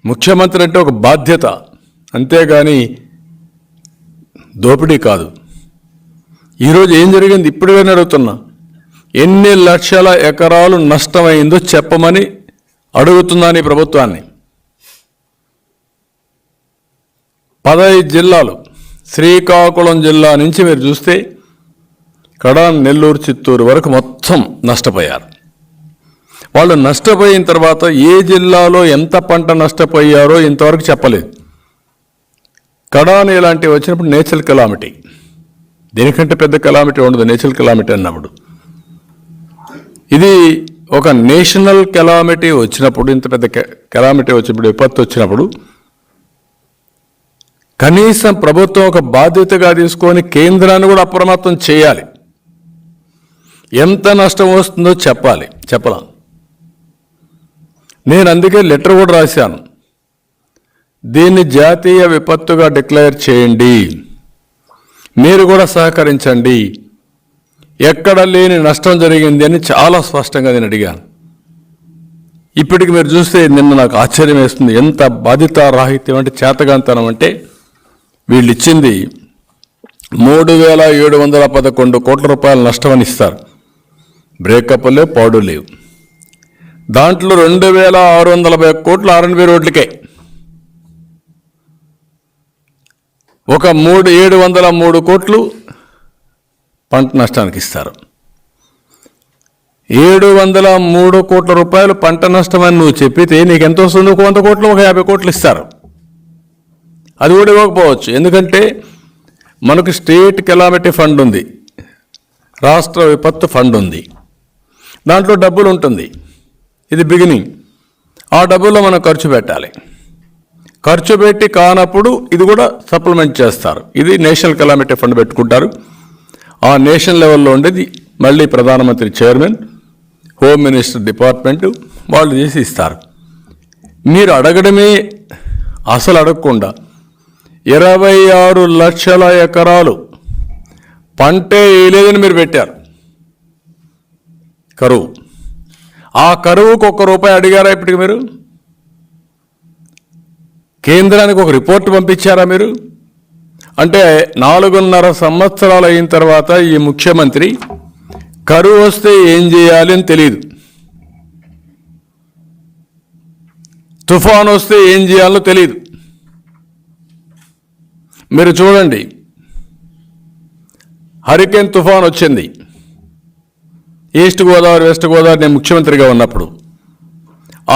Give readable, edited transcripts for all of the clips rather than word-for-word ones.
ముఖ్యమంత్రి అంటే ఒక బాధ్యత, అంతేగాని దోపిడీ కాదు. ఈరోజు ఏం జరిగింది ఇప్పుడుగానే అడుగుతున్నా, ఎన్ని లక్షల ఎకరాలు నష్టమైందో చెప్పమని అడుగుతున్నాను ఈ ప్రభుత్వాన్ని. 15 జిల్లాలు, శ్రీకాకుళం జిల్లా నుంచి మీరు చూస్తే కడాన్, నెల్లూరు, చిత్తూరు వరకు మొత్తం నష్టపోయారు. వాళ్ళు నష్టపోయిన తర్వాత ఏ జిల్లాలో ఎంత పంట నష్టపోయారో ఇంతవరకు చెప్పలేదు. కడాన్ ఇలాంటివి వచ్చినప్పుడు నేచురల్ కెలామిటీ, దీనికంటే పెద్ద కెలామిటీ ఉండదు నేచురల్ కెలామిటీ అన్నప్పుడు. ఇది ఒక నేషనల్ కెలామిటీ వచ్చినప్పుడు, ఇంత పెద్ద కెలామిటీ వచ్చినప్పుడు, విపత్తు వచ్చినప్పుడు కనీసం ప్రభుత్వం ఒక బాధ్యతగా తీసుకొని కేంద్రాన్ని కూడా అప్రమత్తం చేయాలి. ఎంత నష్టం వస్తుందో చెప్పలా. నేను అందుకే లెటర్ కూడా రాశాను, దీన్ని జాతీయ విపత్తుగా డిక్లేర్ చేయండి, మీరు కూడా సహకరించండి, ఎక్కడ లేని నష్టం జరిగింది అని చాలా స్పష్టంగా నేను అడిగాను. ఇప్పటికి మీరు చూస్తే నిన్న నాకు ఆశ్చర్యం వేస్తుంది, ఎంత బాధితారాహిత్యం అంటే, చేతగాంతనం అంటే. వీళ్ళు ఇచ్చింది 3,711 కోట్ల రూపాయల నష్టమని ఇస్తారు. బ్రేకప్ లేవు, పాడు లేవు. దాంట్లో 2,640 కోట్లు R&B రోడ్లకే, ఒక 703 కోట్లు పంట నష్టానికి ఇస్తారు. 703 కోట్ల రూపాయలు పంట నష్టమని నువ్వు చెప్పితే నీకు ఎంత వస్తుంది? 100 కోట్లు, ఒక 50 కోట్లు ఇస్తారు. అది కూడా ఇవ్వకపోవచ్చు, ఎందుకంటే మనకు స్టేట్ కెలామిటీ ఫండ్ ఉంది, రాష్ట్ర విపత్తు ఫండ్ ఉంది, దాంట్లో డబ్బులు ఉంటుంది. ఇది బిగినింగ్. ఆ డబ్బుల్లో మనం ఖర్చు పెట్టాలి. ఖర్చు పెట్టి కానప్పుడు ఇది కూడా సప్లిమెంట్ చేస్తారు. ఇది నేషనల్ కెలామిటీ ఫండ్ పెట్టుకుంటారు. ఆ నేషనల్ లెవెల్లో ఉండేది మళ్ళీ ప్రధానమంత్రి చైర్మన్, హోమ్ మినిస్టర్ డిపార్ట్మెంటు వాళ్ళు చేసి ఇస్తారు. మీరు అడగడమే, అసలు అడగకుండా 26 లక్షల ఎకరాలు పంటే వేయలేదని మీరు పెట్టారు కరువు. ఆ కరువుకు ₹1 అడిగారా ఇప్పటికి మీరు? కేంద్రానికి ఒక రిపోర్ట్ పంపించారా మీరు? అంటే 4.5 సంవత్సరాలు అయిన తర్వాత ఈ ముఖ్యమంత్రి కరువు వస్తే ఏం చేయాలి అని తెలియదు, తుఫాను వస్తే ఏం చేయాలో తెలియదు. మీరు చూడండి, హరికేన్ తుఫాన్ వచ్చింది ఈస్ట్ గోదావరి, వెస్ట్ గోదావరి, నేను ముఖ్యమంత్రిగా ఉన్నప్పుడు.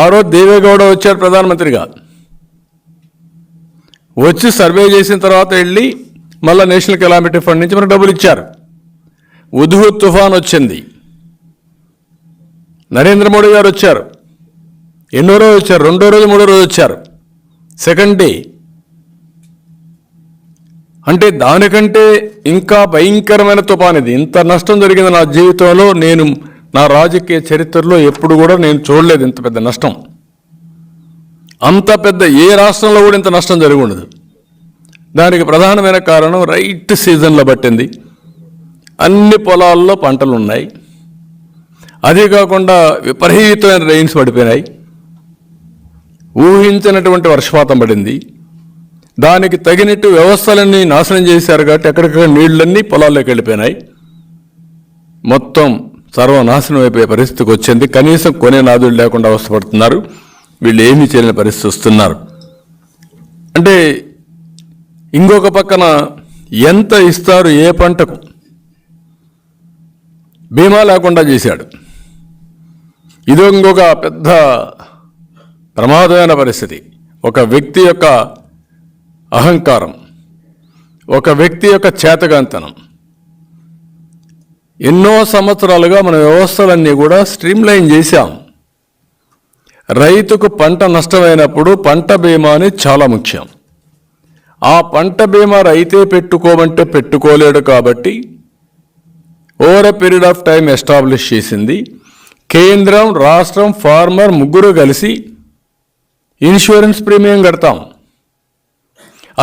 ఆ రోజు దేవేగౌడ వచ్చారు ప్రధానమంత్రిగా. వచ్చి సర్వే చేసిన తర్వాత వెళ్ళి మళ్ళీ నేషనల్ కెలామిటీ ఫండ్ నుంచి మనకు డబ్బులు ఇచ్చారు. ఉద్హుద్ తుఫాన్ వచ్చింది, నరేంద్ర మోడీ గారు వచ్చారు. ఎన్నో రోజు వచ్చారు? 2వ రోజు, 3వ రోజు వచ్చారు, సెకండ్ డే. అంటే దానికంటే ఇంకా భయంకరమైన తుఫాన్ ఇది. ఇంత నష్టం జరిగింది నా జీవితంలో, నేను నా రాజకీయ చరిత్రలో ఎప్పుడు కూడా నేను చూడలేదు ఇంత పెద్ద నష్టం. అంత పెద్ద ఏ రాష్ట్రంలో కూడా ఇంత నష్టం జరిగి ఉండదు. దానికి ప్రధానమైన కారణం రైట్ సీజన్లో పట్టింది. అన్ని పొలాల్లో పంటలు ఉన్నాయి, అదే కాకుండా విపరీతమైన రెయిన్స్ పడిపోయినాయి, ఊహించినటువంటి వర్షపాతం పడింది. దానికి తగినట్టు వ్యవస్థలన్నీ నాశనం చేశారు కాబట్టి ఎక్కడికక్కడ నీళ్లన్నీ పొలాల్లోకి వెళ్ళిపోయినాయి. మొత్తం సర్వనాశనం అయిపోయే పరిస్థితికి వచ్చింది. కనీసం కొనే నాదులు లేకుండా అవస్థపడుతున్నారు. వీళ్ళు ఏమీ చేయలేని పరిస్థితి వస్తున్నారు. అంటే ఇంకొక పక్కన ఎంత ఇస్తారు ఏ పంటకు, బీమా లేకుండా చేశాడు. ఇది ఇంకొక పెద్ద ప్రమాదమైన పరిస్థితి. ఒక వ్యక్తి యొక్క అహంకారం, ఒక వ్యక్తి యొక్క చేతగాంతనం. ఎన్నో సంవత్సరాలుగా మన వ్యవస్థలన్నీ కూడా స్ట్రీమ్లైన్ చేశాం. రైతుకు పంట నష్టమైనప్పుడు పంట బీమాని చాలా ముఖ్యం. ఆ పంట బీమా రైతే పెట్టుకోమంటే పెట్టుకోలేడు కాబట్టి over a period of time establish చేసింది. కేంద్రం, రాష్ట్రం, ఫార్మర్ ముగ్గురు కలిసి ఇన్సూరెన్స్ ప్రీమియం కడతాం.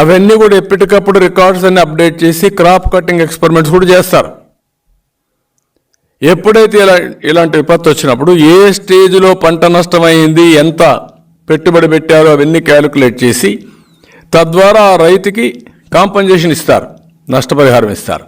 అవన్నీ కూడా ఎప్పటికప్పుడు రికార్డ్స్ అన్ని అప్డేట్ చేసి క్రాప్ కటింగ్ ఎక్స్పెరిమెంట్స్ కూడా చేస్తారు. ఎప్పుడైతే ఇలాంటి విపత్తు వచ్చినప్పుడు ఏ స్టేజ్లో పంట నష్టమైంది, ఎంత పెట్టుబడి పెట్టారో అవన్నీ క్యాలిక్యులేట్ చేసి తద్వారా ఆ రైతుకి కాంపన్సేషన్ ఇస్తారు, నష్టపరిహారం ఇస్తారు.